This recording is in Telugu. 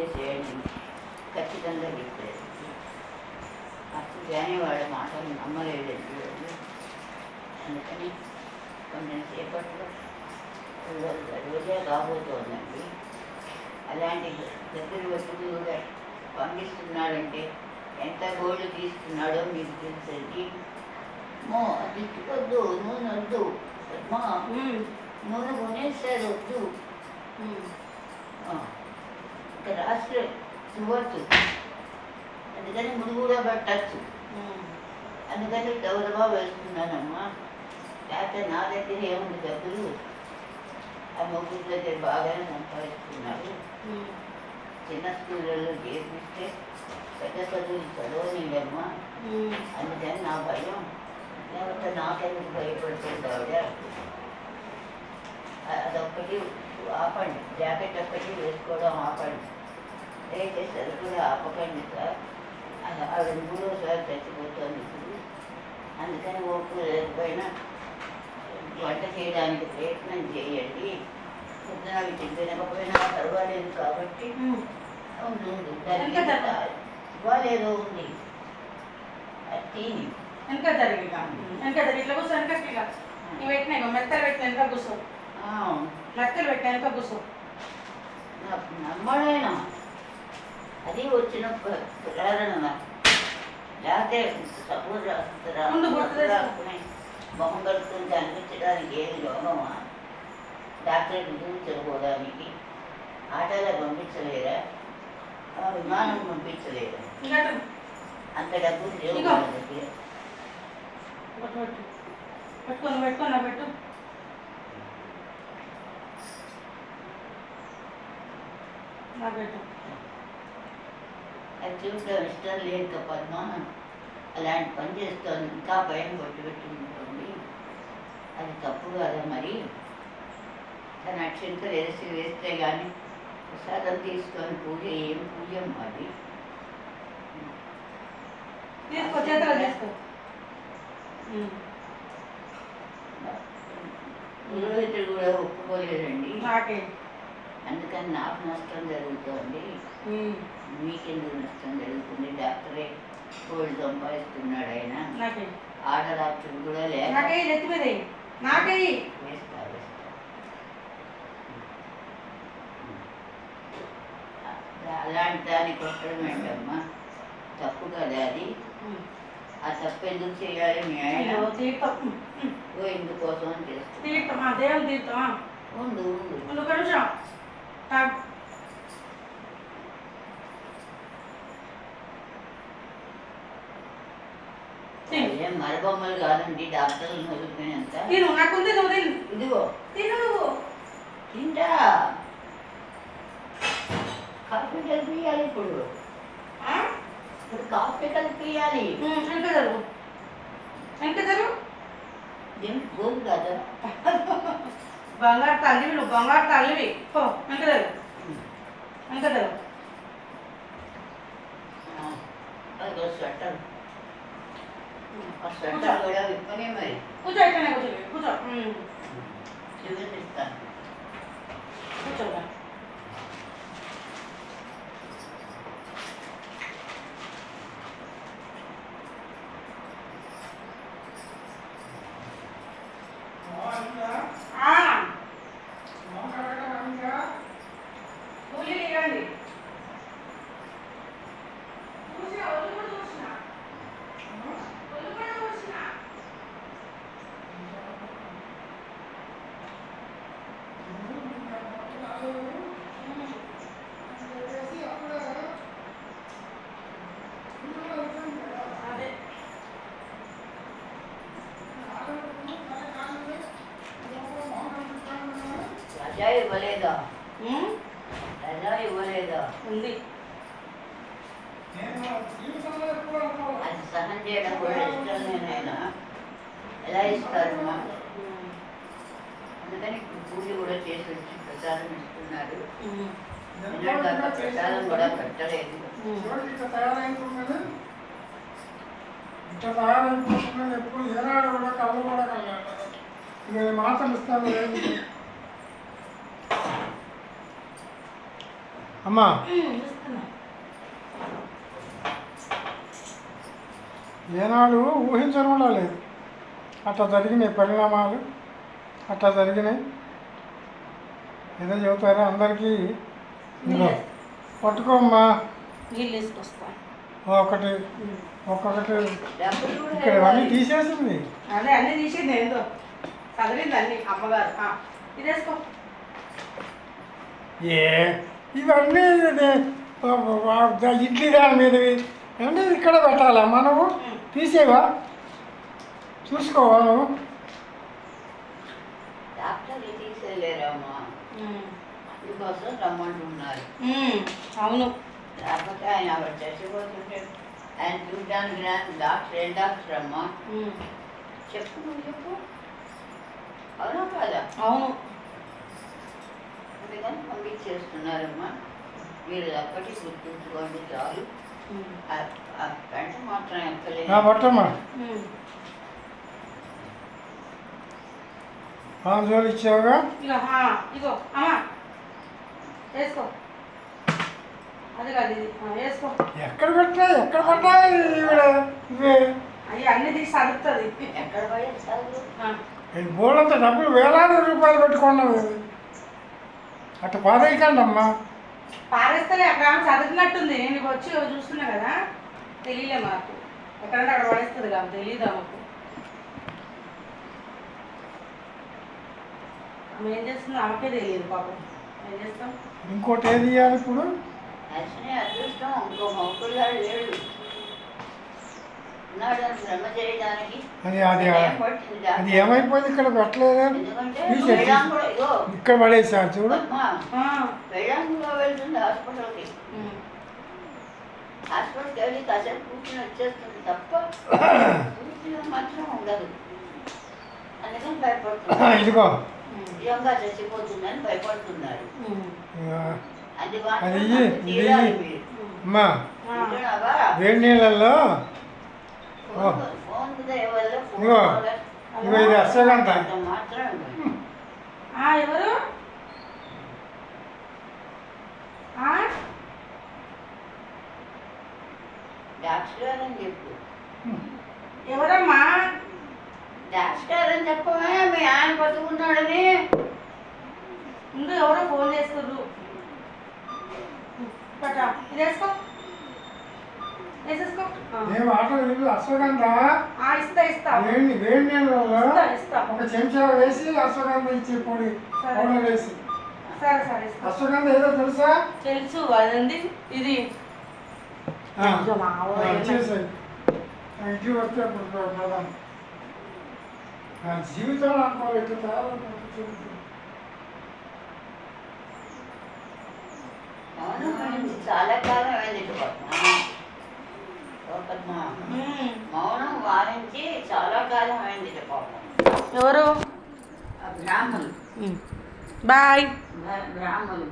ఇచ్చేసేయండి ఖచ్చితంగా చెప్పారు. అప్పుడు కానీ వాళ్ళ మాటలు నమ్మలేదండి వాళ్ళు. అందుకని కొంచెం సేపట్లో రోజే కాబోతోందండి. అలాంటి దగ్గర వస్తువులుగా పంపిస్తున్నాడంటే ఎంత గోల్డ్ తీసుకున్నాడో మీకు తెలుసండి. తిట్టుకొద్దు, నూనె వద్దు మా నూనె కొనేస్తారు వద్దు. ఇంకా రాత్రి చూడవచ్చు, అందుకని ముడి కూడా పట్టచ్చు. అందుకని గౌరవా వేసుకున్నానమ్మా. లేకపోతే నా దగ్గర ఏముంది డబ్బులు, ఆ మొగ్గుల దగ్గర బాగానే సంపాదిస్తున్నాడు. చిన్న స్కూళ్ళల్లో చేర్పిస్తే పెద్ద చదువులు చదవనిలేమ్మా, అందుకని నా భయం. లేకపోతే నాకెందుకు భయపడుతుంది ఆవిడ. అదొక్కటి ఆపండి, జాకెట్ ఒక్కటి వేసుకోవడం ఆపండి. దయచేసి అది కూడా ఆపకండి సార్. ఆవిడ 3వసారి చచ్చిపోతుంది ఇప్పుడు. అందుకని ఓపిక లేకపోయినా వంట చేయడానికి ప్రయత్నం చేయండి. పొద్దున అవి తినకపోయినా పర్వాలేదు కాబట్టి ఉంది. ఇవ్వాలేదో ఉంది అది తిని వెనక జరిగిగా ఇట్లా కూర్చో. వెనక నువ్వు పెట్టినా మెత్తలు పెట్టిన వెనక కూర్చో. మెత్తలు పెట్టిన వెనక కూర్చో. నమ్మడైనా అది వచ్చిన ప్రేరణ. లేకపోతే సపోజ్ రాసుకుని మొహం కడుతుంది అనిపించడానికి ఏది రోగమా? డాక్టర్కి చూపించకపోవడానికి ఆటోలో పంపించలేరా? విమానం పంపించలేరా? అంత డబ్బులు లేవు వాళ్ళ దగ్గర. పెట్టుకున్నా పెట్టు. అది చూడటం ఇష్టం లేదు పద్మ. అలాంటి పని చేస్తుంది, ఇంకా భయం కొట్టుబెట్టి ఉంటుంది. అది తప్పు కదా మరి. తన అక్షంతలు వేస్తే కానీ ప్రసాదం తీసుకొని పూజ ఏం పూజ మరి. పురోహితుడు కూడా ఒప్పుకోలేదండి. అందుకని నాకు నష్టం జరుగుతుంది, మీకెందుకు నష్టం జరుగుతుంది? డాక్టరే కోళ్ళు సంపాదిస్తున్నాడు ఆయన. ఆడడాక్టర్ కూడా వేస్తా అలాంటి దాన్ని కొట్టడం ఏంటమ్మా? తప్పు కదా అది. ఆ తప్పు ఎందుకు చేయాలి? మీ ఆయన ఇందుకోసం చేస్తాం. ఉండు ఏం మరబొమ్మలు కాదండి, డాక్టర్లు వదిలిపోయినంత. ఇదిగో తింటా. కాఫీ కలిపియాలి ఇప్పుడు కాఫీ కలిపియాలి. ఏం గోలు కాదా? బంగారు తల్లివి నువ్వు, బంగారు తల్లివి. స్వెటర్ స్వెటర్ కూడా విప్పనే మరి. కూర్చో కూర్చో చూపిస్తాను. కూర్చోగా రజా ఇవ్వలేదా? రజా ఇవ్వలేదా? ఉంది. అది సహనం చేయడం కూడా ఇష్టం నేనైనా. ఎలా ఇస్తారు? అందుకని ఇప్పుడు పూజ కూడా చేసి వచ్చి ప్రసాదం ఇస్తున్నారు. ప్రసాదం కూడా పెట్టలేదు. ఇట్లా తయారైపోతున్నాను ఎప్పుడు ఏనాడు కూడా కళ్ళు కూడా కలగాలి. నేను మాటలు ఇస్తాను లేదు. అమ్మా ఇస్తున్నా. ఏనాడు ఊహించను కూడా లేదు. అట్లా జరిగినాయి పరిణామాలు, అట్లా జరిగినాయి. ఏదో చెబుతారా అందరికీ? ఇదిగో పట్టుకోమ్మా. నీళ్ళు వేసుకొస్తా. ఒకటి ఒక్కొక్కటి డబ్బులు కూడా ఇక్కడ ఇవన్నీ ఇవ్వాలి. తీసేసింది. అదే అన్నీ తీసింది ఏందో చదివింది అన్ని అమ్మగారు. ఇది వేసుకో. ఏ ఇవన్నీ ఇడ్లీ దాని మీదవి అన్నీ ఇక్కడ పెట్టాలా మనము? తీసేవా? చూసుకోవా నువ్వు? డాక్టర్లు తీసేయలేరమ్మా, అందుకోసం రమ్మంటున్నారు. అవును. లేకపోతే ఆయన ఆవిడ చచ్చిపోతుంటే ఆయన చూడడానికి డాక్టర్ ఏం డాక్టర్ అమ్మా? చెప్పు, నువ్వు చెప్పు. అవునా కాదా? అవును. అందుకని పంపించేస్తున్నారమ్మా. మీరు ఒక్కటి గుర్తుంచుకోండి చాలు. ఆ పెంట మాత్రం ఎక్కలేదు. పట్టమ్మా. జోలు ఇచ్చావుగా. ఇగో ఇగో అమ్మా వేసుకో. అది కాదు ఇది వేసుకో. ఎక్కడ పడ్డా ఇవే అవి అన్ని తీసి చదువుతుంది. ఎక్కడ పడేస్తారు? బోర్డంత డబ్బులు వేలాది రూపాయలు పెట్టుకున్నావు. అట్లా పారేయకండి అమ్మా. పారేస్తలే అక్కడ ఆమె చదువుతున్నట్టుంది. నేను ఇక వచ్చి చూస్తున్నా కదా, తెలియలే మాకు. ఎక్కడంటే అక్కడ పడేస్తుంది కాబట్టి తెలియదు ఆమెకు. ఆమె ఏం చేస్తుందో ఆమెకే తెలియదు పాపం. ఏం చేస్తాం? ఇంకోటి ఏది ఇవ్వాలి ఇప్పుడు? అసలే అదృష్టం ఇంకో మౌకుల్లాడు లేడు. ఉన్నాడు అని శ్రమ చేయడానికి. అది టైం పట్టింది అది డాక్టర్. ఏమైపోయింది ఇక్కడ పెట్టలేదు. ఎందుకంటే తీసేసి. వేళాంగులో ఇగో ఇక్కడ పడేసారు చూడు. అమ్మా, వేళాంగులో వెళ్తుంది హాస్పిటల్కి. హాస్పిటల్కి వెళ్ళి కాసేపు కూర్చుని వచ్చేస్తుంది తప్ప పూర్తిగా మాత్రం ఉండదు. అందుకని భయపడుతున్నారు. ఇదిగో నిజంగా చచ్చిపోతుందని భయపడుతున్నారు. అది అది మాత్రం ఇయ్యి, నాకు ఇది తీరాలి ఇయ్యి. మీరు. అమ్మా వింటున్నావా? వేడి నీళ్ళల్లో ఫోన్ దయ వల్ల ఫోన్ ఇదిగో. వల్ల ఇగో ఇది అశ్వగంధ. అంత మాత్రమే. ఎవరు? డాక్టర్ గారు అని చెప్పు. ఎవరమ్మా? డాక్టర్ గారు అని చెప్పమే, మీ ఆయన బతుకున్నాడని. ముందు ఎవరో ఫోన్ చేస్తుర్రు. పట్టా ఇది వేసుకో. వేసేసుకో. ఏం ఆటో ఇల్లు అశ్వగంధ ఇస్తా. వేడి నీళ్ళల్లో ఇస్తా. ఒక చెంచా వేసి అశ్వగంధ ఇచ్చి పొడి పౌడర్ వేసి. సరే ఇస్తా. అశ్వగంధ ఏదో తెలుసా? తెలుసు అదండి. ఇది ఇచ్చేసాయి. ఇంటికి వస్తే అప్పుడు ప్రధానం జీవితంలో అనుకోవాలి. ఇట్లా తయారవుతుంది. మౌనం వహించి చాలా కాలం అయింది పద్మా. మౌనం వారించి చాలా కాలం అయింది పాపం. ఎవరు? బ్రాహ్మణులు. బాయ్. బ్రాహ్మణులు